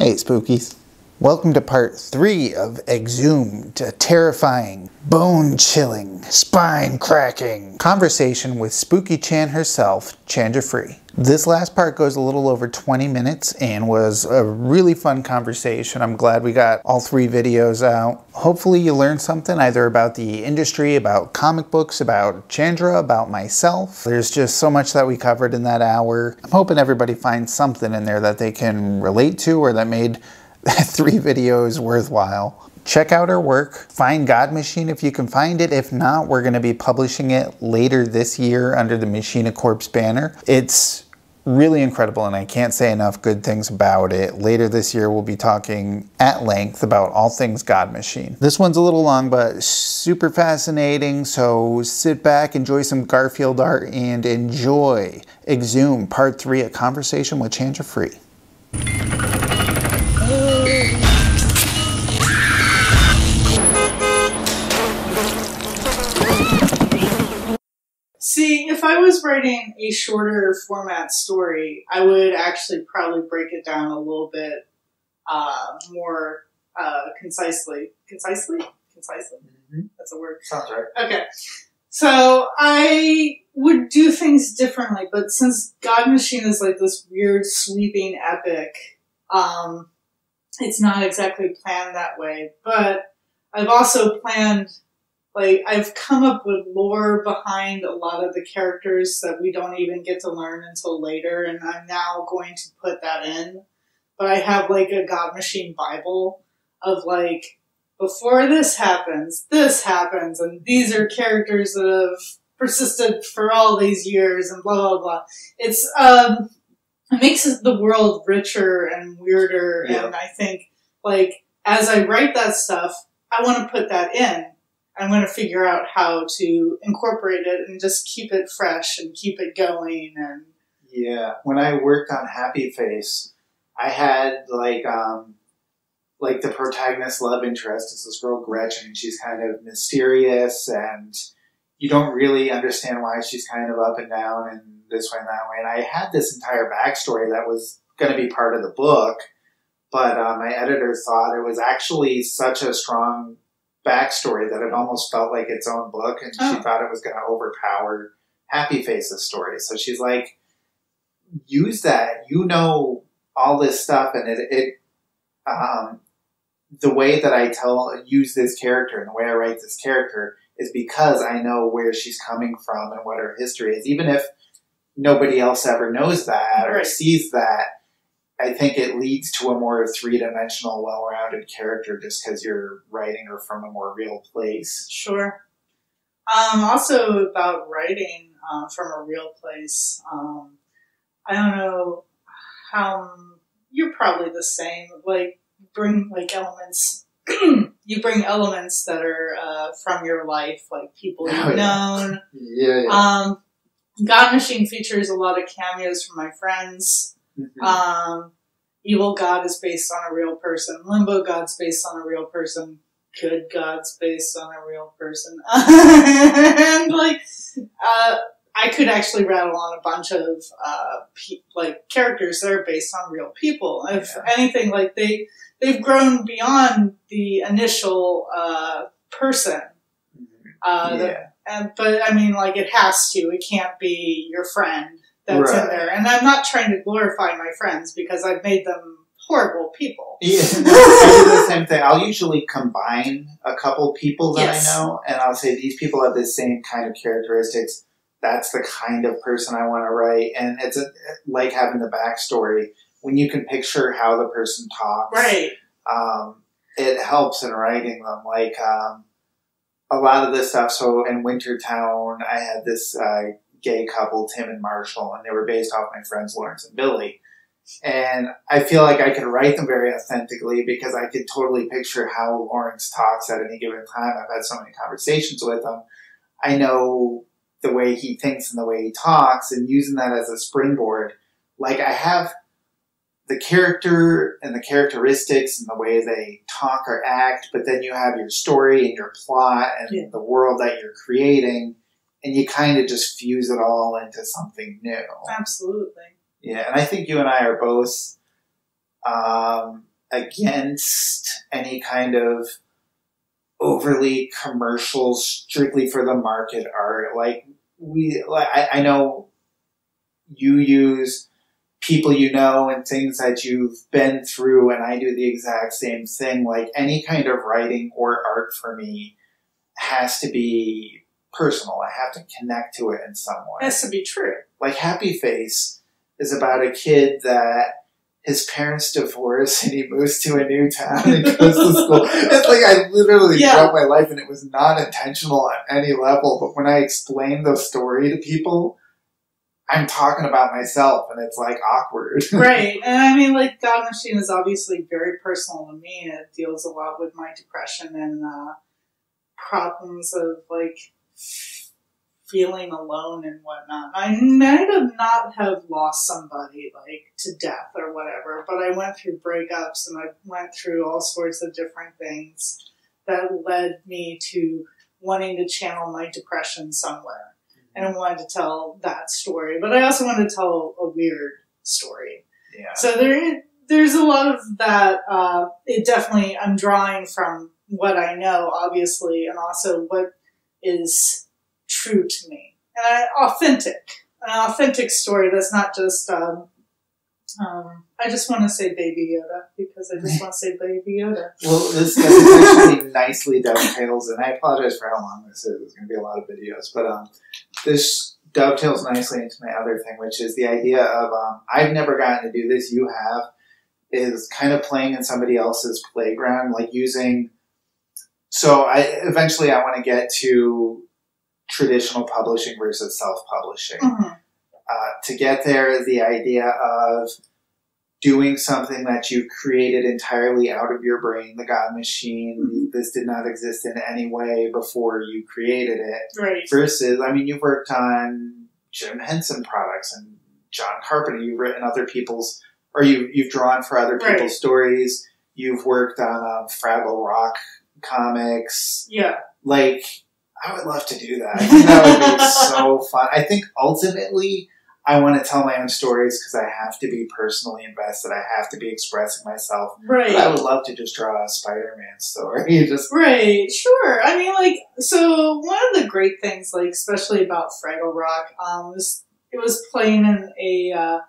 Hey Spookies. Welcome to part 3 of Exhume, a terrifying, bone-chilling, spine-cracking conversation with Spooky Chan herself, Chandra. This last part goes a little over 20 minutes and was a really fun conversation. I'm glad we got all 3 videos out. Hopefully you learned something either about the industry, about comic books, about Chandra, about myself. There's just so much that we covered in that hour. I'm hoping everybody finds something in there that they can relate to or that made 3 videos worthwhile. Check out our work. Find God Machine if you can find it. If not, we're going to be publishing it later this year under the Machina Corpse banner. It's really incredible and I can't say enough good things about it. Later this year we'll be talking at length about all things God Machine. This one's a little long but super fascinating, so sit back, enjoy some Garfield art, and enjoy Exhume Part 3, a conversation with Chandra. See, if I was writing a shorter format story, I would actually probably break it down a little bit more concisely. Concisely? Mm-hmm. That's a word. Sounds right. Okay. So I would do things differently, but since God Machine is like this weird sweeping epic, it's not exactly planned that way. But I've also planned, like, I've come up with lore behind a lot of the characters that we don't even get to learn until later, and I'm now going to put that in. But I have, like, a God Machine Bible of, like, before this happens, and these are characters that have persisted for all these years, and blah, blah, blah. It's, it makes the world richer and weirder, and I think, like, as I write that stuff, I want to put that in. I'm going to figure out how to incorporate it and just keep it fresh and keep it going. And yeah, when I worked on Happy Face, I had like the protagonist love interest is this girl Gretchen. She's kind of mysterious, and you don't really understand why she's kind of up and down and this way and that way. And I had this entire backstory that was going to be part of the book, but my editor thought it was actually such a strong backstory that it almost felt like its own book, and she thought it was going to overpower Happy Face's story. So she's like, use that, you know, all this stuff, and the way that I use this character and the way I write this character is because I know where she's coming from and what her history is, even if nobody else ever knows that or sees that. I think it leads to a more three-dimensional, well-rounded character just because you're writing her from a more real place. Sure. Also about writing from a real place, I don't know how, you're probably the same, like, bring, like, elements, you bring elements that are from your life, like people you've known. Yeah. God Machine features a lot of cameos from my friends. Mm-hmm. Evil God is based on a real person. Limbo God's based on a real person. Good God's based on a real person. And like, I could actually rattle on a bunch of like characters that are based on real people. If anything, like they've grown beyond the initial person. But I mean, like, it has to. It can't be your friend that's in there. And I'm not trying to glorify my friends because I've made them horrible people. Yeah, I do the same thing. I'll usually combine a couple people that I know, and I'll say these people have the same kind of characteristics. That's the kind of person I want to write. And it's like having the backstory. When you can picture how the person talks, it helps in writing them. Like, a lot of this stuff. So in Wintertown, I had this gay couple, Tim and Marshall, and they were based off my friends Lawrence and Billy. And I feel like I can write them very authentically because I could totally picture how Lawrence talks at any given time. I've had so many conversations with him. I know the way he thinks and the way he talks, and using that as a springboard. Like, I have the character and the characteristics and the way they talk or act, but then you have your story and your plot and the world that you're creating, and you kind of just fuse it all into something new. Absolutely. Yeah, and I think you and I are both against any kind of overly commercial, strictly for the market art. I know you use people you know and things that you've been through, and I do the exact same thing. Like, any kind of writing or art for me has to be personal. I have to connect to it in some way. It has to be true. Like, Happy Face is about a kid that his parents divorce and he moves to a new town and goes to school. It's like I literally wrote my life, and it was not intentional on any level. But when I explain the story to people, I'm talking about myself, and it's like awkward. Right. And I mean, like, God Machine is obviously very personal to me, and it deals a lot with my depression and problems of, like, feeling alone and whatnot. I might not have lost somebody, like, to death or whatever, but I went through breakups, and I went through all sorts of different things that led me to wanting to channel my depression somewhere. And I wanted to tell that story, but I also wanted to tell a weird story. Yeah. So there's a lot of that. It definitely, I'm drawing from what I know, obviously, and also what is true to me. And an authentic story that's not just, I just want to say Baby Yoda, because I just want to say Baby Yoda. Well, this actually nicely dovetails, and I apologize for how long this is. There's going to be a lot of videos, but this dovetails nicely into my other thing, which is the idea of, I've never gotten to do this, you have, is kind of playing in somebody else's playground, like using, so eventually I want to get to traditional publishing versus self-publishing. Mm-hmm. To get there, the idea of doing something that you created entirely out of your brain, the God Machine, mm-hmm. this did not exist in any way before you created it. Right. Versus, I mean, you've worked on Jim Henson products and John Carpenter, you've written other people's, or you've drawn for other people's stories, you've worked on Fraggle Rock comics. Yeah. Like, I would love to do that. I think that would be so fun. I think ultimately I want to tell my own stories because I have to be personally invested. I have to be expressing myself. Right. But I would love to just draw a Spider-Man story. Right, sure. I mean, like, so one of the great things, like, especially about Fraggle Rock, it was playing in an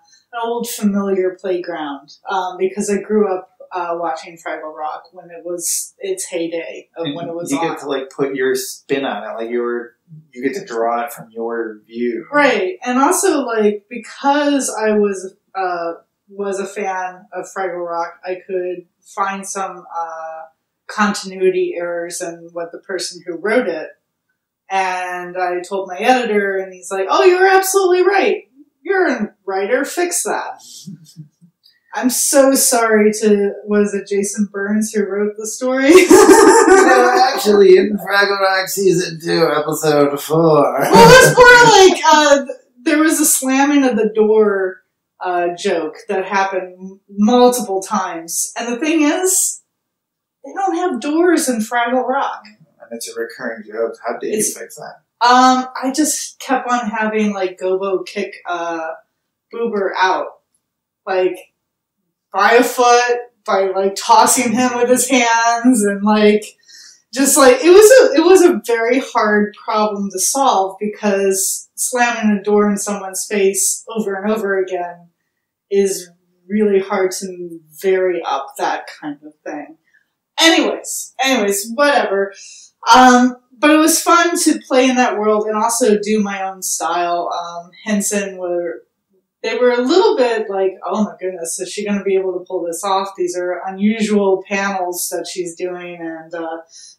old familiar playground, because I grew up watching Fraggle Rock when it was its heyday of when it was on. You get to, like, put your spin on it. Like, you get to draw it from your view. Right. And also, like, because I was a fan of Fraggle Rock, I could find some continuity errors in what the person who wrote it. And I told my editor, and he's like, "Oh, you're absolutely right. You're a writer. Fix that." I'm so sorry was it Jason Burns who wrote the story? No, actually, in Fraggle Rock Season 2, Episode 4. Well, it's more like, there was a slamming of the door joke that happened multiple times. And the thing is, they don't have doors in Fraggle Rock. And it's a recurring joke. How did you fix that? I just kept on having, like, Gobo kick Boober out. Like, by a foot, by, like, tossing him with his hands, and, like, just, like, it was a very hard problem to solve, because slamming a door in someone's face over and over again is really hard to vary up that kind of thing. Anyways, whatever. But it was fun to play in that world and also do my own style. Henson they were a little bit like, oh my goodness, is she going to be able to pull this off? These are unusual panels that she's doing. And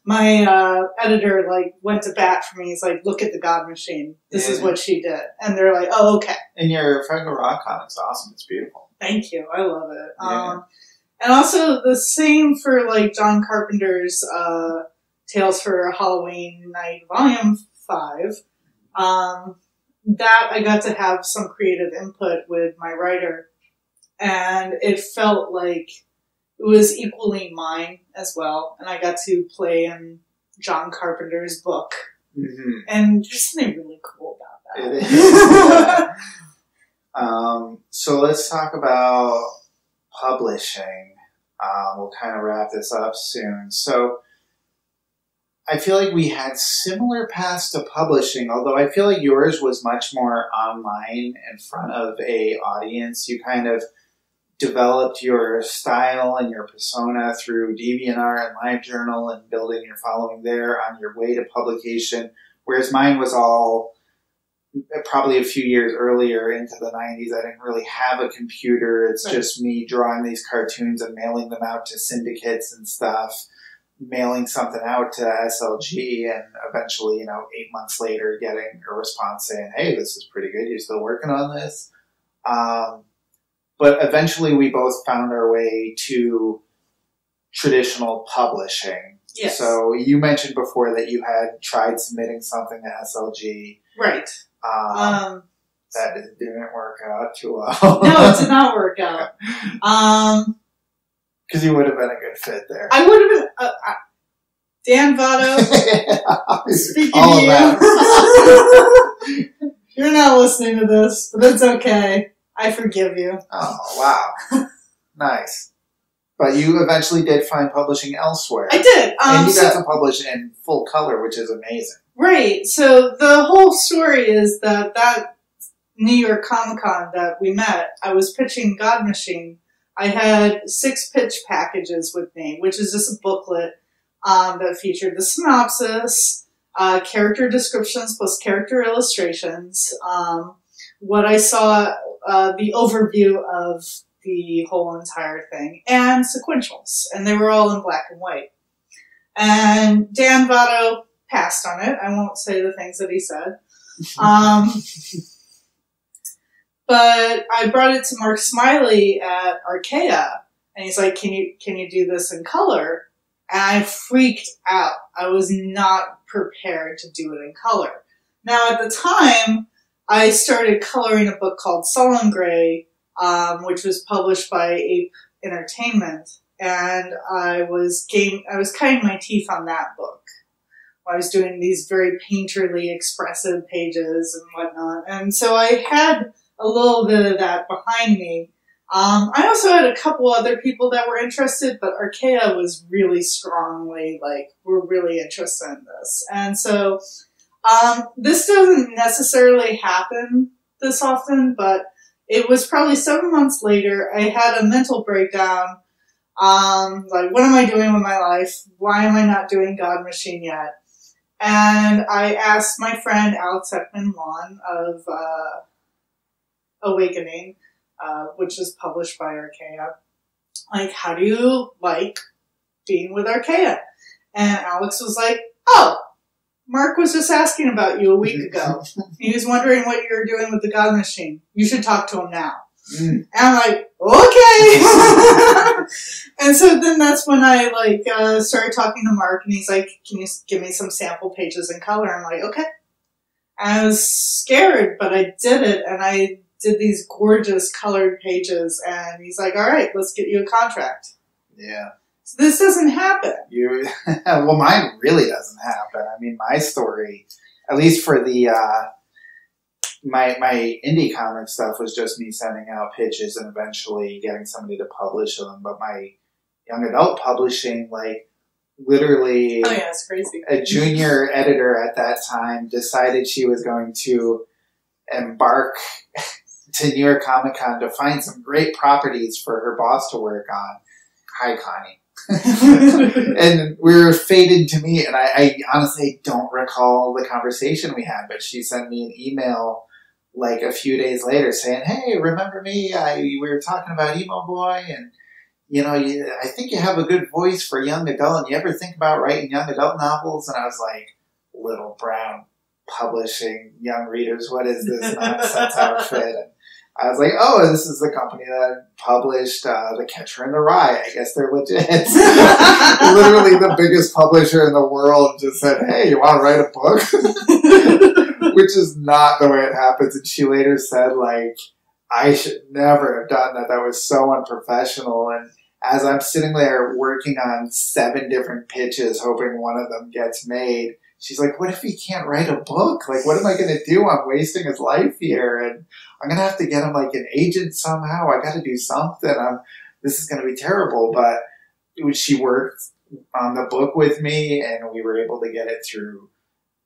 my editor, like, went to bat for me. He's like, look at the God Machine. This is what she did. And they're like, oh, okay. And your Fraggle Rock comic's awesome. It's beautiful. Thank you. I love it. Yeah. And also the same for, like, John Carpenter's Tales for Halloween Night Volume 5. That I got to have some creative input with my writer, and it felt like it was equally mine as well, and I got to play in John Carpenter's book, and there's something really cool about that. It is. Yeah. So let's talk about publishing. We'll kind of wrap this up soon. So I feel like we had similar paths to publishing, although I feel like yours was much more online in front of a audience. You kind of developed your style and your persona through DeviantArt and LiveJournal and building your following there on your way to publication, whereas mine was all probably a few years earlier into the 90s. I didn't really have a computer. It's just me drawing these cartoons and mailing them out to syndicates and stuff, mailing something out to SLG, and eventually, 8 months later, getting a response saying, hey, this is pretty good. You're still working on this? But eventually we both found our way to traditional publishing. Yes. So you mentioned before that you had tried submitting something to SLG. Right. That didn't work out too well. No, it did not work out. Because you would have been a good fit there. I would have been... Dan Votto, speaking all to of you. You're not listening to this, but it's okay. I forgive you. Oh, wow. Nice. But you eventually did find publishing elsewhere. I did. And you got to publish in full color, which is amazing. Right. So the whole story is that New York Comic-Con that we met, I was pitching God Machine. I had 6 pitch packages with me, which is just a booklet that featured the synopsis, character descriptions plus character illustrations, what I saw, the overview of the whole entire thing, and sequentials. And they were all in black and white. And Dan Votto passed on it. I won't say the things that he said. But I brought it to Mark Smiley at Archaea, and he's like, can you do this in color? And I freaked out. I was not prepared to do it in color. Now, at the time, I started coloring a book called Sullen Gray, which was published by Ape Entertainment, and I was cutting my teeth on that book. I was doing these very painterly, expressive pages and whatnot, and so I had a little bit of that behind me. I also had a couple other people that were interested, but Archaea was really strongly, we're really interested in this. And so, this doesn't necessarily happen this often, but it was probably 7 months later, I had a mental breakdown. What am I doing with my life? Why am I not doing God Machine yet? And I asked my friend Alex Ekman-Lawn of Awakening, which is published by Archaea, how do you like being with Archaea? And Alex was like, oh, Mark was just asking about you a week ago. He was wondering what you're doing with the God Machine. You should talk to him now. And I'm like, okay. And so then that's when I started talking to Mark, and he's like, can you give me some sample pages in color? I'm like, okay. And I was scared, but I did it, and I did these gorgeous colored pages, and he's like, all right, let's get you a contract. Yeah. So this doesn't happen. Well, mine really doesn't happen. I mean, my story, at least for the, my indie comic stuff was just me sending out pitches and eventually getting somebody to publish them. But my young adult publishing, literally, oh yeah, it's crazy. A junior editor at that time decided she was going to embark to New York Comic Con to find some great properties for her boss to work on. Hi, Connie. And we were fated to meet, and I honestly don't recall the conversation we had, but she sent me an email a few days later saying, hey, remember me? We were talking about Emo Boy, and I think you have a good voice for young adult, and you ever think about writing young adult novels? And I was like, Little Brown Publishing, young readers, what is this nonsense outfit? And I was like, oh, this is the company that published The Catcher in the Rye. I guess they're legit. Literally the biggest publisher in the world just said, hey, you want to write a book? Which is not the way it happens. And she later said, I should never have done that. That was so unprofessional. And as I'm sitting there working on 7 different pitches, hoping one of them gets made, she's like, what if he can't write a book? What am I going to do? I'm wasting his life here. And I'm going to have to get him an agent somehow. I got to do something. I'm this is going to be terrible. But she worked on the book with me, and we were able to get it through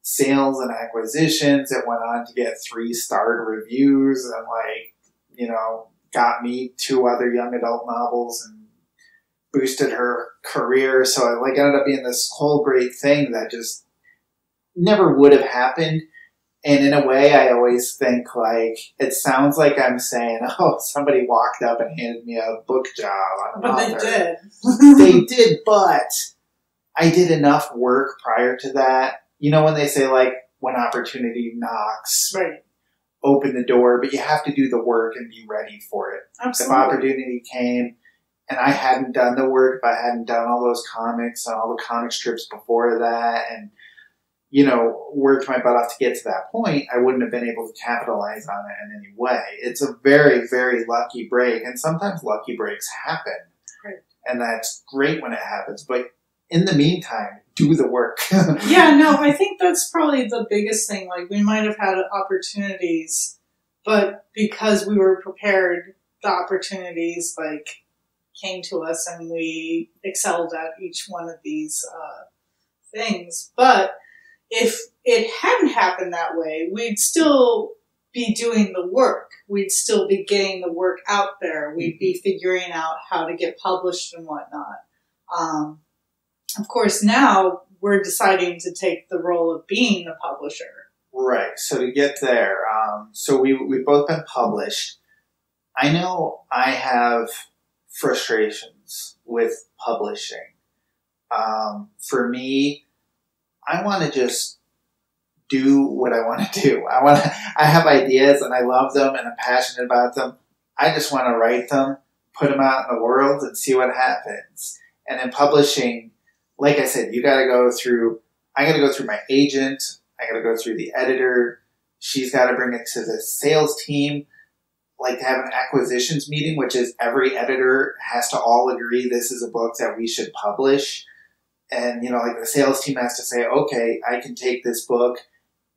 sales and acquisitions. It went on to get 3-star reviews and, like, you know, got me 2 other young adult novels and boosted her career. So it, like, ended up being this whole great thing that just never would have happened. And in a way, I always think, like, it sounds like I'm saying, oh, somebody walked up and handed me a book job on an author. But they did. They did, but I did enough work prior to that. You know, when they say, like, when opportunity knocks, Right. open the door, but you have to do the work and be ready for it. Absolutely. If opportunity came and I hadn't done the work, if I hadn't done all those comics and all the comic strips before that and, you know, worked my butt off to get to that point, I wouldn't have been able to capitalize on it in any way. It's a very, very lucky break, and sometimes lucky breaks happen. Right. And that's great when it happens, but in the meantime, do the work. Yeah, no, I think that's probably the biggest thing. Like, we might have had opportunities, but because we were prepared, the opportunities, like, came to us and we excelled at each one of these things. But if it hadn't happened that way, we'd still be doing the work. We'd still be getting the work out there. We'd be figuring out how to get published and whatnot. Of course, now we're deciding to take the role of being the publisher. Right. So to get there, so we've both been published. I know I have frustrations with publishing. For me, I want to just do what I want to do. I have ideas and I love them and I'm passionate about them. I just want to write them, put them out in the world and see what happens. And in publishing, like I said, I got to go through my agent. I got to go through the editor. She's got to bring it to the sales team. Like, to have an acquisitions meeting, which is every editor has to all agree this is a book that we should publish. And, you know, like, the sales team has to say, okay, I can take this book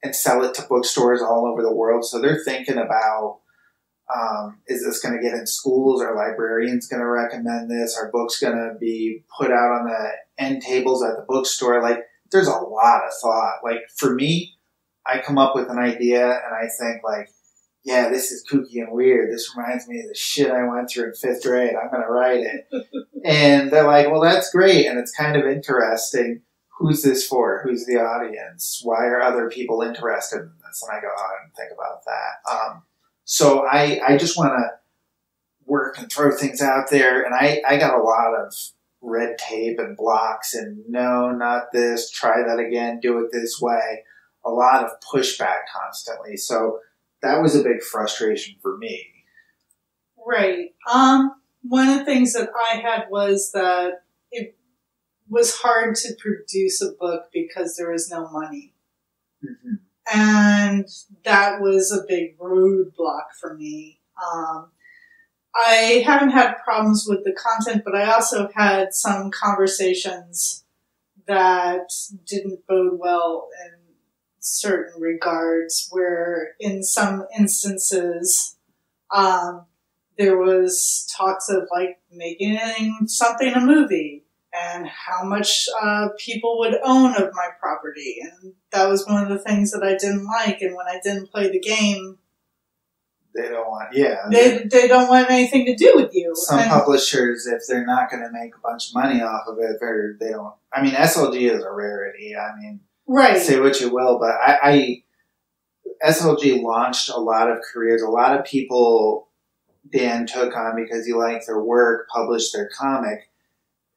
and sell it to bookstores all over the world. So they're thinking about, is this going to get in schools? Are librarians going to recommend this? Are books going to be put out on the end tables at the bookstore? Like, there's a lot of thought. Like, for me, I come up with an idea and I think, like, yeah, this is kooky and weird. This reminds me of the shit I went through in 5th grade. I'm going to write it. And they're like, well, that's great. And it's kind of interesting. Who's this for? Who's the audience? Why are other people interested in this? And I go, oh, I didn't think about that. So I just want to work and throw things out there. And I got a lot of red tape and blocks and no, not this. Try that again. Do it this way. A lot of pushback constantly. So that was a big frustration for me. Right. One of the things that I had was that it was hard to produce a book because there was no money. Mm-hmm. And that was a big roadblock for me. I haven't had problems with the content, but I also had some conversations that didn't bode well in certain regards, where in some instances there was talks of, like, making something a movie and how much people would own of my property, and that was one of the things that I didn't like. And when I didn't play the game, they don't want, yeah, they don't want anything to do with you. Some publishers, if they're not going to make a bunch of money off of it, they don't. I mean, SLG is a rarity. I mean, right. Say what you will, but SLG launched a lot of careers. A lot of people Dan took on because he liked their work, published their comic.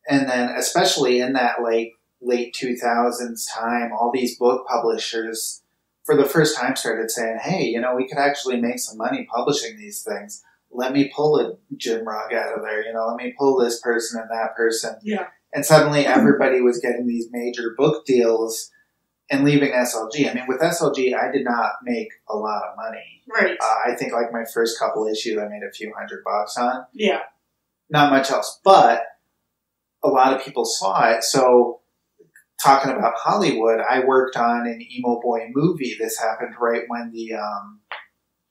And then, especially in that late 2000s time, all these book publishers, for the first time, started saying, hey, you know, we could actually make some money publishing these things. Let me pull a Jim Rugg out of there. You know, let me pull this person and that person. Yeah. And suddenly everybody was getting these major book deals and leaving SLG. I mean, with SLG, I did not make a lot of money. Right. I think, like, my first couple issues, I made a few $100 on. Yeah. Not much else. But a lot of people saw it. So, talking about Hollywood, I worked on an Emo Boy movie. This happened right when the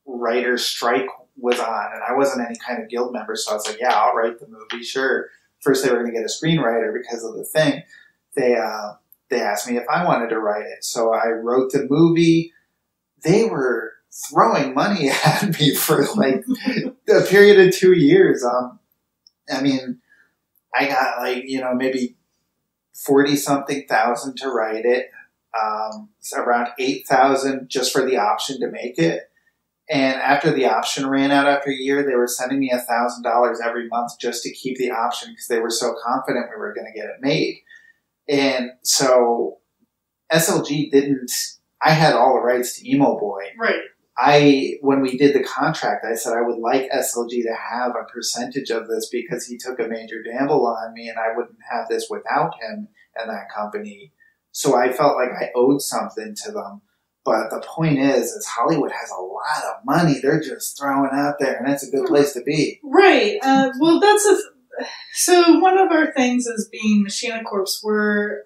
writer's strike was on, and I wasn't any kind of guild member, so I was like, yeah, I'll write the movie, sure. First they were going to get a screenwriter because of the thing. They asked me if I wanted to write it, so I wrote the movie. They were throwing money at me for like a period of 2 years. I mean, I got like, maybe 40-something thousand to write it, around 8,000 just for the option to make it. And after the option ran out after a year, they were sending me $1,000 every month just to keep the option because they were so confident we were going to get it made. And so SLG I had all the rights to Emo Boy. Right. When we did the contract, I said I would like SLG to have a percentage of this because he took a major gamble on me and I wouldn't have this without him and that company. So I felt like I owed something to them. But the point is Hollywood has a lot of money they're just throwing out there, and it's a good place to be. Right. Well, so one of our things as being Machina Corpse, we're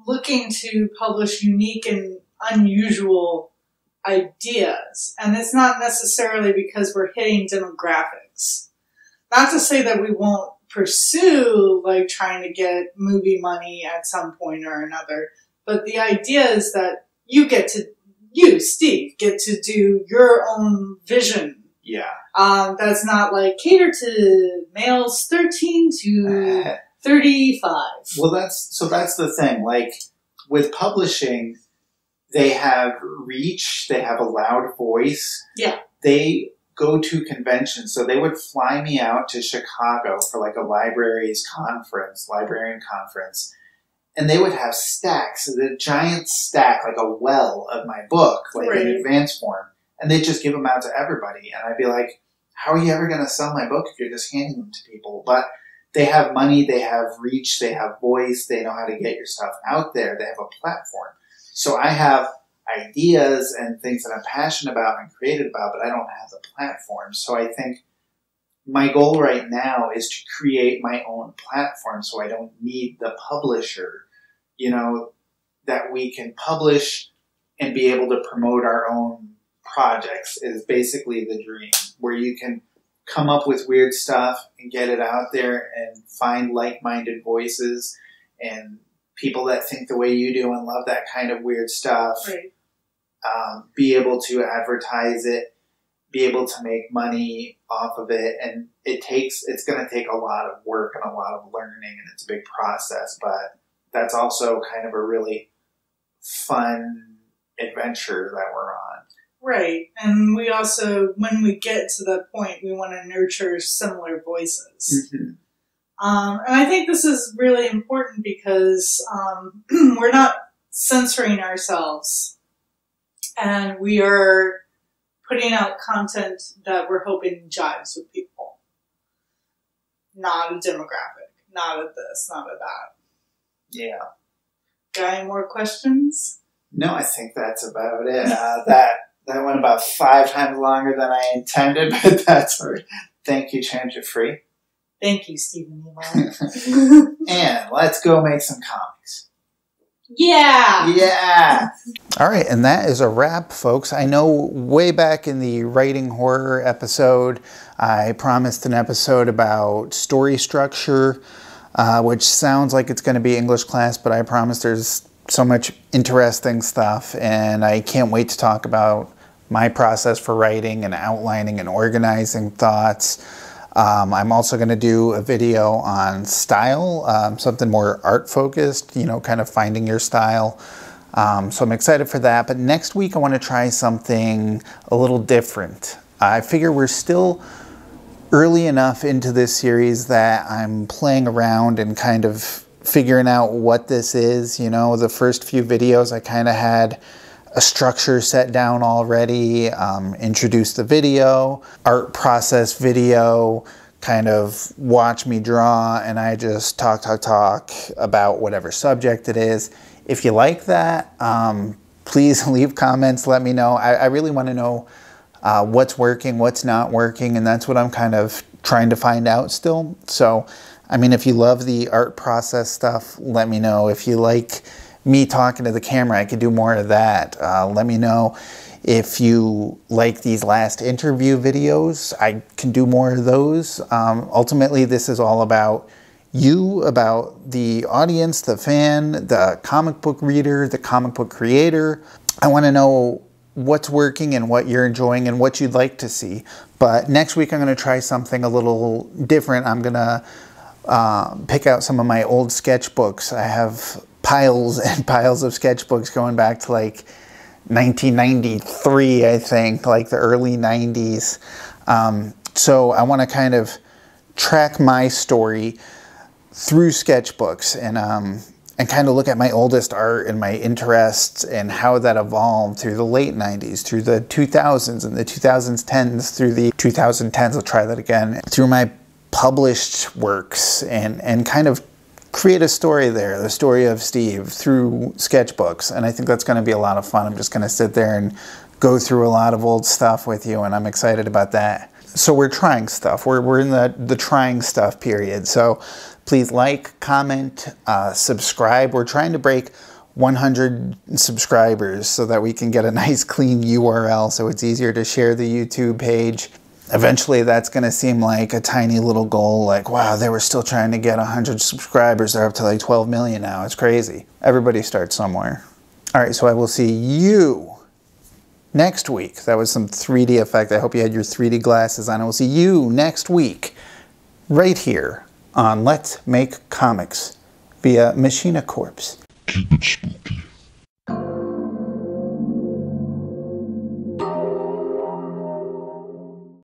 looking to publish unique and unusual ideas. And it's not necessarily because we're hitting demographics. Not to say that we won't pursue, like, trying to get movie money at some point or another, but the idea is that you, Steve, get to do your own vision. Yeah. That's not like cater to males 13 to 35. Well, that's the thing. Like with publishing, they have reach, they have a loud voice. Yeah. They go to conventions. So they would fly me out to Chicago for like a librarian conference. And they would have stacks, a giant stack, like a well of my book, like in advance form. And they'd just give them out to everybody. And I'd be like, how are you ever going to sell my book if you're just handing them to people? But they have money, they have reach, they have voice, they know how to get your stuff out there. They have a platform. So I have ideas and things that I'm passionate about and creative about, but I don't have the platform. So I think my goal right now is to create my own platform so I don't need the publisher, that we can publish and be able to promote our own projects is basically the dream, where you can come up with weird stuff and get it out there and find like-minded voices and people that think the way you do and love that kind of weird stuff, be able to advertise it, be able to make money off of it. And it's going to take a lot of work and a lot of learning, and it's a big process, but that's also kind of a really fun adventure that we're on. Right. And we also, when we get to that point, we want to nurture similar voices. Mm-hmm. And I think this is really important because we're not censoring ourselves, and we are putting out content that we're hoping jives with people. Not a demographic. Not a this, not a that. Yeah. Got any more questions? No, I think that's about it. That went about 5 times longer than I intended, but that's all right. Thank you, Chandra Free. Thank you, Stephen Nemo. And let's go make some comics. Yeah! Yeah! All right, and that is a wrap, folks. I know way back in the writing horror episode, I promised an episode about story structure, which sounds like it's going to be English class, but I promise there's so much interesting stuff, and I can't wait to talk about my process for writing and outlining and organizing thoughts. I'm also going to do a video on style, something more art focused, kind of finding your style. So I'm excited for that. But next week I want to try something a little different. I figure we're still early enough into this series that I'm playing around and kind of figuring out what this is. The first few videos I kind of had a structure set down already, introduce the video, art process video, kind of watch me draw, and I just talk about whatever subject it is. If you like that, please leave comments, let me know. I really want to know what's working, what's not working, and that's what I'm kind of trying to find out still. So, I mean, if you love the art process stuff, let me know. If you like me talking to the camera, I could do more of that. Let me know. If you like these last interview videos, I can do more of those. Ultimately, this is all about you, about the audience, the fan, the comic book reader, the comic book creator. I want to know what's working and what you're enjoying and what you'd like to see. But next week I'm going to try something a little different. I'm going to pick out some of my old sketchbooks. I have piles and piles of sketchbooks going back to like 1993, I think, like the early 90s. So I want to kind of track my story through sketchbooks and kind of look at my oldest art and my interests and how that evolved through the late 90s, through the 2000s and the 2010s, through the 2010s, I'll try that again, through my published works and kind of create a story there, the story of Steve through sketchbooks. And I think that's going to be a lot of fun. I'm just going to sit there and go through a lot of old stuff with you, and I'm excited about that. So we're trying stuff. We're in the trying stuff period. So please like, comment, subscribe. We're trying to break 100 subscribers so that we can get a nice clean URL so it's easier to share the YouTube page. Eventually that's going to seem like a tiny little goal, like, wow, they were still trying to get 100 subscribers. They're up to like 12 million now. It's crazy. Everybody starts somewhere. All right, so I will see you next week. That was some 3D effect. I hope you had your 3D glasses on. I will see you next week right here on Let's Make Comics via Machina Corpse. Keep it spooky.